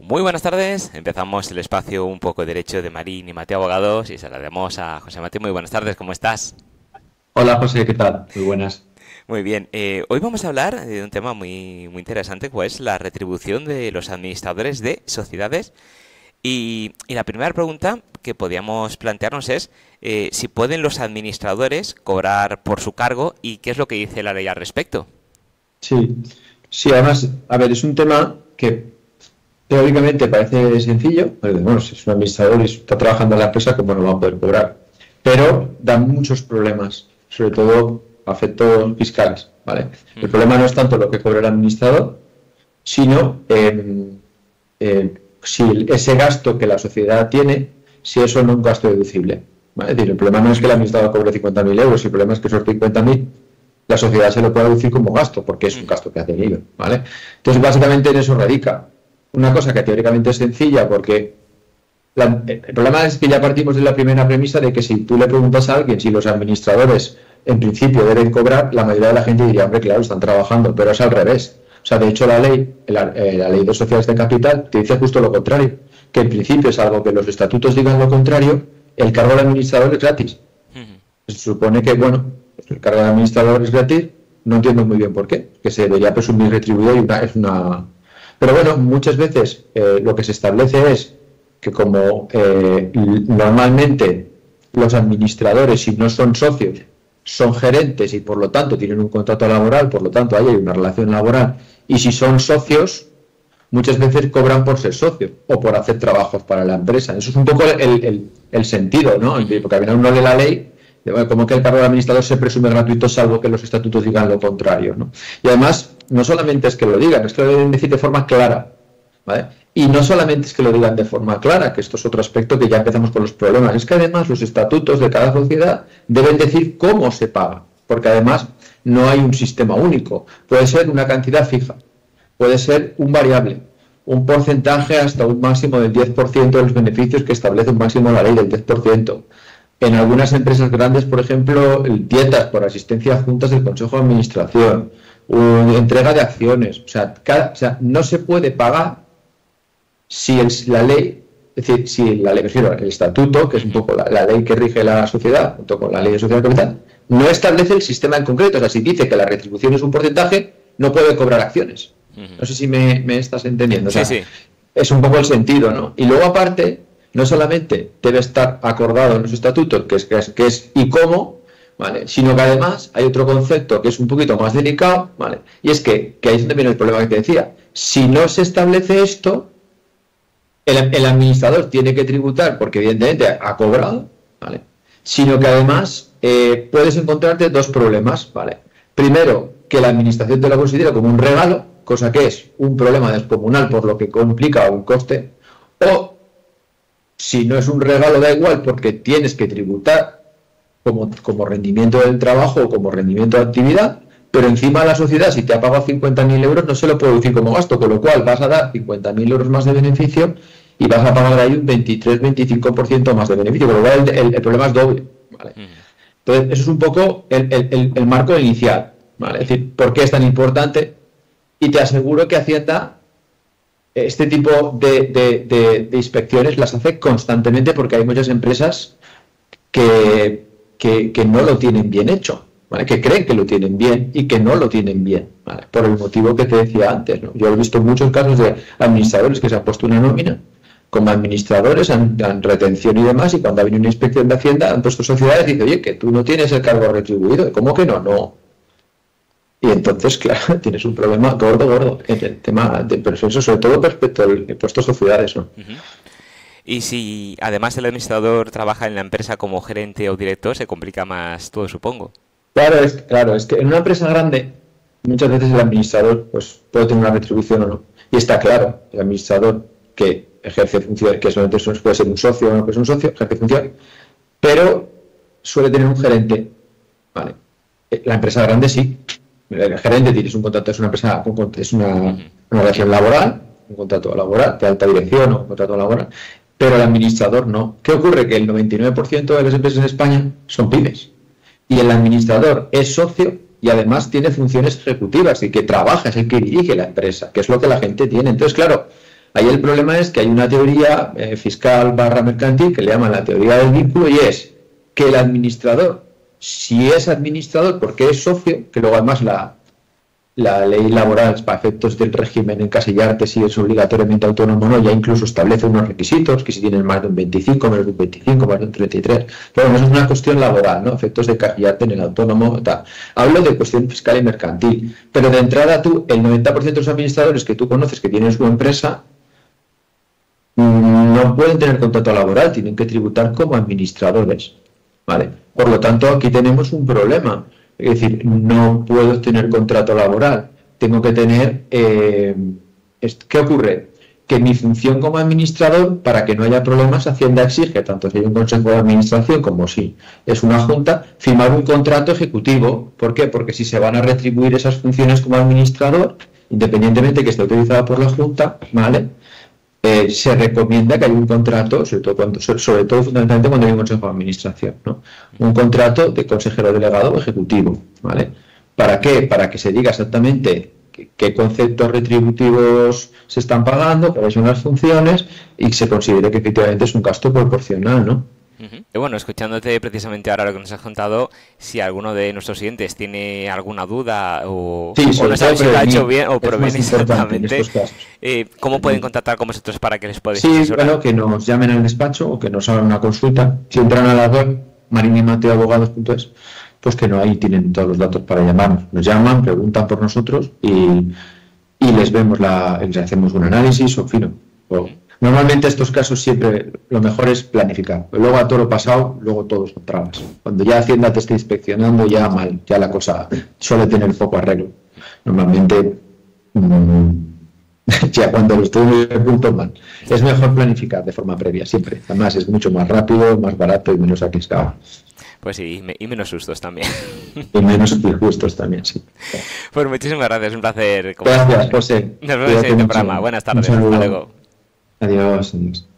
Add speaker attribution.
Speaker 1: Muy buenas tardes, empezamos el espacio Un poco Derecho de Marín y Mateo Abogados y saludamos a José Mateo. Muy buenas tardes, ¿cómo estás?
Speaker 2: Hola José, ¿qué tal? Muy buenas.
Speaker 1: Muy bien, hoy vamos a hablar de un tema muy interesante, que es la retribución de los administradores de sociedades. Y la primera pregunta que podríamos plantearnos es si pueden los administradores cobrar por su cargo y qué es lo que dice la ley al respecto.
Speaker 2: Sí, sí, además, a ver, es un tema que teóricamente parece sencillo, pero bueno, si es un administrador y está trabajando en la empresa, ¿cómo no va a poder cobrar? Pero da muchos problemas, sobre todo a efectos fiscales, ¿vale? El problema no es tanto lo que cobra el administrador, sino si ese gasto que la sociedad tiene, si eso no es un gasto deducible, ¿vale? Es decir, el problema no es que el administrador cobre 50.000 euros, el problema es que esos 50.000 la sociedad se lo puede deducir como gasto, porque es un gasto que ha tenido, ¿vale? Entonces, básicamente en eso radica. Una cosa que teóricamente es sencilla, porque el problema es que ya partimos de la primera premisa de que si tú le preguntas a alguien si los administradores en principio deben cobrar, la mayoría de la gente diría, hombre, claro, están trabajando, pero es al revés. O sea, de hecho la ley de sociedades de capital te dice justo lo contrario, que en principio, salvo que los estatutos digan lo contrario, el cargo del administrador es gratis. Se supone que, bueno, el cargo del administrador es gratis, no entiendo muy bien por qué, que se debería presumir retribuido y es una... Pero bueno, muchas veces lo que se establece es que como normalmente los administradores, si no son socios, son gerentes y por lo tanto tienen un contrato laboral, por lo tanto ahí hay una relación laboral, y si son socios, muchas veces cobran por ser socios o por hacer trabajos para la empresa. Eso es un poco el sentido, ¿no? Porque al final uno lee la ley, como que el cargo del administrador se presume gratuito salvo que los estatutos digan lo contrario, ¿no? Y además, no solamente es que lo digan, es que lo deben decir de forma clara, ¿vale? Y no solamente es que lo digan de forma clara, que esto es otro aspecto que ya empezamos con los problemas, es que además los estatutos de cada sociedad deben decir cómo se paga, porque además no hay un sistema único, puede ser una cantidad fija, puede ser un variable, un porcentaje hasta un máximo del 10% de los beneficios que establece un máximo la ley del 10%. En algunas empresas grandes, por ejemplo, dietas por asistencia a juntas del Consejo de Administración, entrega de acciones. O sea, no se puede pagar si la ley, es decir, si la ley, me refiero al estatuto, que es un poco la ley que rige la sociedad, junto con la ley de sociedad de capital, no establece el sistema en concreto. O sea, si dice que la retribución es un porcentaje, no puede cobrar acciones. No sé si me estás entendiendo. O sea,
Speaker 1: Sí.
Speaker 2: es un poco el sentido, ¿no? Y luego, aparte, no solamente debe estar acordado en los estatutos, que es y cómo, ¿vale? Sino que además hay otro concepto que es un poquito más delicado, ¿vale? Y es que ahí es donde viene el problema que te decía. Si no se establece esto, el administrador tiene que tributar porque evidentemente ha cobrado, ¿vale? Sino que además puedes encontrarte dos problemas, ¿vale? Primero, que la administración te lo considera como un regalo, cosa que es un problema descomunal por lo que complica un coste, o si no es un regalo, da igual, porque tienes que tributar como rendimiento del trabajo o como rendimiento de actividad, pero encima la sociedad, si te ha pagado 50.000 euros, no se lo puede decir como gasto, con lo cual vas a dar 50.000 euros más de beneficio y vas a pagar ahí un 23-25% más de beneficio, con lo cual el problema es doble, ¿vale? Entonces, eso es un poco el marco inicial, ¿vale? Es decir, ¿por qué es tan importante? Y te aseguro que Hacienda este tipo de inspecciones las hace constantemente porque hay muchas empresas que no lo tienen bien hecho, ¿vale? Que creen que lo tienen bien y que no lo tienen bien, ¿vale? Por el motivo que te decía antes, ¿no? Yo he visto muchos casos de administradores que se han puesto una nómina como administradores, han retención y demás, y cuando ha venido una inspección de Hacienda han puesto sociedades y dicen, oye, que tú no tienes el cargo retribuido. ¿Cómo que no? No. Y entonces, claro, tienes un problema gordo en el tema de personas, sobre todo respecto al impuesto a sociedades, ¿no?
Speaker 1: Y si además el administrador trabaja en la empresa como gerente o director, se complica más todo, supongo.
Speaker 2: Claro, es que en una empresa grande muchas veces el administrador pues puede tener una retribución o no. Y está claro, el administrador que ejerce funciones, que solamente puede ser un socio o no que es un socio, ejerce funciones, pero suele tener un gerente, ¿vale? La empresa grande sí. El gerente tienes un contrato, es una empresa, es una relación laboral, un contrato laboral de alta dirección o un contrato laboral, pero el administrador no. ¿Qué ocurre? Que el 99% de las empresas en España son pymes y el administrador es socio y además tiene funciones ejecutivas y que trabaja, es el que dirige la empresa, que es lo que la gente tiene. Entonces, claro, Ahí el problema es que hay una teoría fiscal barra mercantil que le llaman la teoría del vínculo, y es que el administrador, si es administrador porque es socio, que luego además la ley laboral para efectos del régimen encasillarte si es obligatoriamente autónomo o no, ya incluso establece unos requisitos, que si tienes más de un 25, menos de un 25, más de un 33, pero bueno, eso es una cuestión laboral, ¿no? Efectos de encasillarte en el autónomo, tal. Hablo de cuestión fiscal y mercantil, pero de entrada tú, el 90% de los administradores que tú conoces que tienen su empresa, no pueden tener contrato laboral, tienen que tributar como administradores, ¿vale? Por lo tanto, aquí tenemos un problema. Es decir, no puedo tener contrato laboral, tengo que tener... ¿qué ocurre? Que mi función como administrador, para que no haya problemas, Hacienda exige, tanto si hay un consejo de administración como si es una junta, firmar un contrato ejecutivo. ¿Por qué? Porque si se van a retribuir esas funciones como administrador, independientemente que esté autorizada por la junta, ¿vale? Se recomienda que haya un contrato, sobre todo fundamentalmente cuando hay un consejo de administración, ¿no? Un contrato de consejero delegado o ejecutivo, ¿vale? ¿Para qué? Para que se diga exactamente qué conceptos retributivos se están pagando, cuáles son las funciones y se considere que efectivamente es un gasto proporcional, ¿no?
Speaker 1: Y bueno, escuchándote precisamente ahora lo que nos has contado, si alguno de nuestros oyentes tiene alguna duda o no sabe si lo ha hecho bien o prevenir exactamente, ¿cómo pueden contactar con vosotros para que les podáis asesorar?
Speaker 2: Bueno, que nos llamen al despacho o que nos hagan una consulta. Si entran a la web marinimateoabogados.es, pues que no, ahí tienen todos los datos para llamarnos. Nos llaman, preguntan por nosotros y les vemos, les hacemos un análisis o fino. Normalmente estos casos siempre lo mejor es planificar. Luego a toro pasado, luego todos son trabas. Cuando ya Hacienda te esté inspeccionando, ya mal, ya la cosa suele tener poco arreglo. Normalmente, ya cuando lo estoy en el punto mal. Es mejor planificar de forma previa, siempre. Además es mucho más rápido, más barato y menos arriesgado.
Speaker 1: Pues sí, y menos sustos también.
Speaker 2: Y menos injustos también, sí.
Speaker 1: Pues muchísimas gracias, un placer.
Speaker 2: Gracias, José.
Speaker 1: Nos vemos en el siguiente programa. Buenas tardes, hasta luego.
Speaker 2: Adiós, adiós.